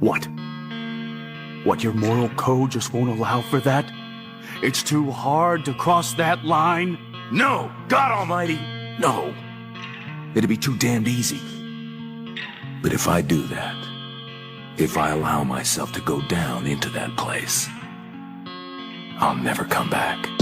What? What, your moral code just won't allow for that? It's too hard to cross that line? No! God Almighty, no! It'd be too damned easy. But if I do that, if I allow myself to go down into that place, I'll never come back.